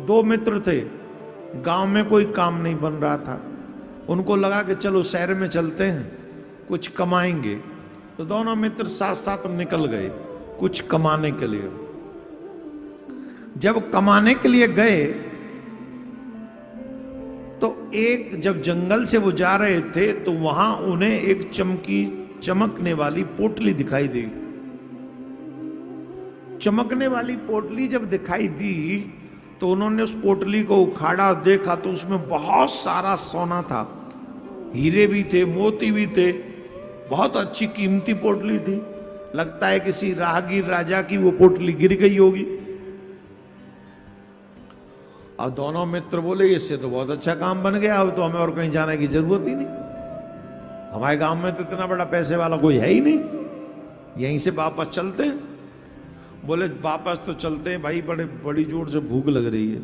दो मित्र थे, गांव में कोई काम नहीं बन रहा था, उनको लगा कि चलो शहर में चलते हैं, कुछ कमाएंगे। तो दोनों मित्र साथ साथ निकल गए कुछ कमाने के लिए। जब कमाने के लिए गए तो एक जब जंगल से वो जा रहे थे तो वहां उन्हें एक चमकने वाली पोटली दिखाई दी। चमकने वाली पोटली जब दिखाई दी तो उन्होंने उस पोटली को उखाड़ा, देखा तो उसमें बहुत सारा सोना था, हीरे भी थे, मोती भी थे, बहुत अच्छी कीमती पोटली थी। लगता है किसी राहगीर राजा की वो पोटली गिर गई होगी। और दोनों मित्र बोले इससे तो बहुत अच्छा काम बन गया, अब तो हमें और कहीं जाने की जरूरत ही नहीं, हमारे गांव में तो इतना बड़ा पैसे वाला कोई है ही नहीं, यहीं से वापस चलते हैं। बोले वापस तो चलते हैं भाई, बड़ी जोर से भूख लग रही है,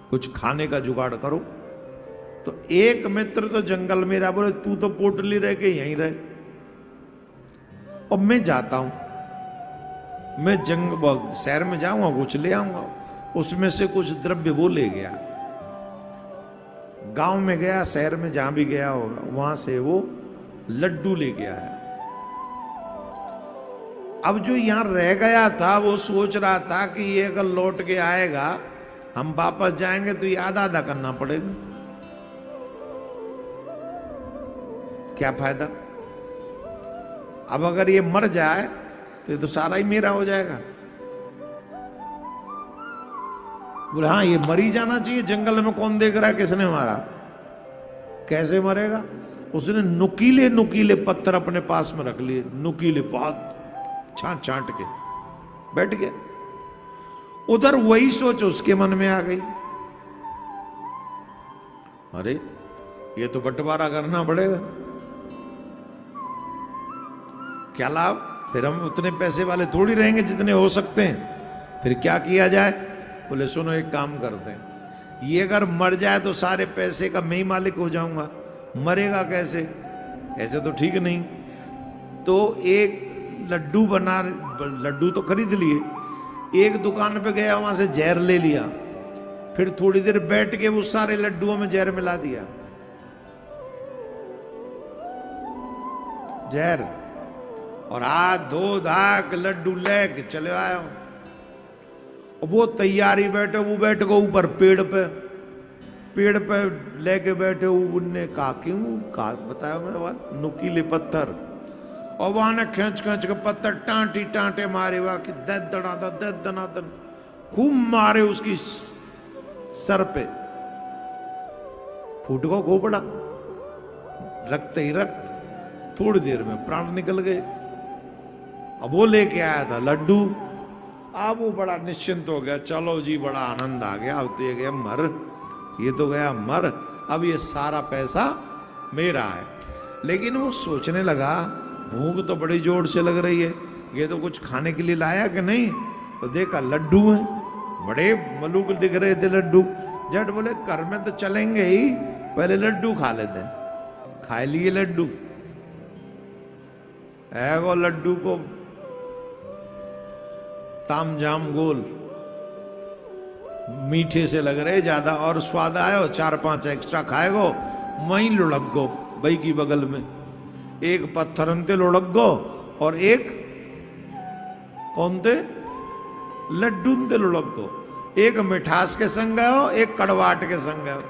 कुछ खाने का जुगाड़ करो। तो एक मित्र तो जंगल में रहा, बोले तू तो पोटली रह के यहीं रहे, अब मैं जाता हूं, मैं शहर में जाऊंगा, कुछ ले आऊंगा। उसमें से कुछ द्रव्य वो ले गया, गांव में गया, शहर में जहां भी गया होगा वहां से वो लड्डू ले गया है। अब जो यहां रह गया था वो सोच रहा था कि ये अगर लौट के आएगा, हम वापस जाएंगे तो ये आधा आधा करना पड़ेगा, क्या फायदा। अब अगर ये मर जाए तो ये तो सारा ही मेरा हो जाएगा। बोले हाँ ये मर ही जाना चाहिए, जंगल में कौन देख रहा है किसने मारा, कैसे मरेगा। उसने नुकीले नुकीले पत्थर अपने पास में रख लिए, नुकीले बहुत छांट छांट के बैठ गया। उधर वही सोच उसके मन में आ गई, अरे ये तो बंटवारा करना पड़ेगा, क्या लाभ, फिर हम उतने पैसे वाले थोड़ी रहेंगे जितने हो सकते हैं, फिर क्या किया जाए। बोले सुनो एक काम करते हैं, ये अगर मर जाए तो सारे पैसे का मैं ही मालिक हो जाऊंगा, मरेगा कैसे, ऐसे तो ठीक नहीं। तो एक लड्डू तो खरीद लिए, एक दुकान पे गया, वहां से जहर ले लिया, फिर थोड़ी देर बैठ के वो सारे लड्डुओं में जहर मिला दिया, जहर, और हाथ धो धाक लड्डू लेके चले आया। वो तैयारी बैठे, वो बैठ गए ऊपर पेड़ पे लेके बैठे। उनने कहा क्यों, कहा बताया मेरे बात, नुकीले पत्थर, और वहां ने खींच के पत्थर टांटे मारे, वहां की दनादन खूब मारे उसकी सर पे, फूट को खोपड़ा, रक्त ही रक्त, थोड़ी देर में प्राण निकल गए। अब वो लेके आया था लड्डू, अब वो बड़ा निश्चिंत हो गया, चलो जी बड़ा आनंद आ गया, अब तो ये गया मर, ये तो गया मर, अब ये सारा पैसा मेरा है। लेकिन वो सोचने लगा भूख तो बड़ी जोर से लग रही है, ये तो कुछ खाने के लिए लाया कि नहीं, तो देखा लड्डू है, बड़े मलूक दिख रहे थे लड्डू। झट बोले घर में तो चलेंगे ही, पहले लड्डू खा लेते हैं। खा लिए लड्डू, एगो लड्डू को ताम जाम गोल, मीठे से लग रहे ज्यादा, और स्वाद आयो, 4-5 एक्स्ट्रा खाएगो, वहीं लुढ़क गो भाई की बगल में, एक पत्थरन ते लुढ़क गो और एक कौन थे लड्डू ते लुढ़क गो, एक मिठास के संग गयो, एक कड़वाट के संग गयो।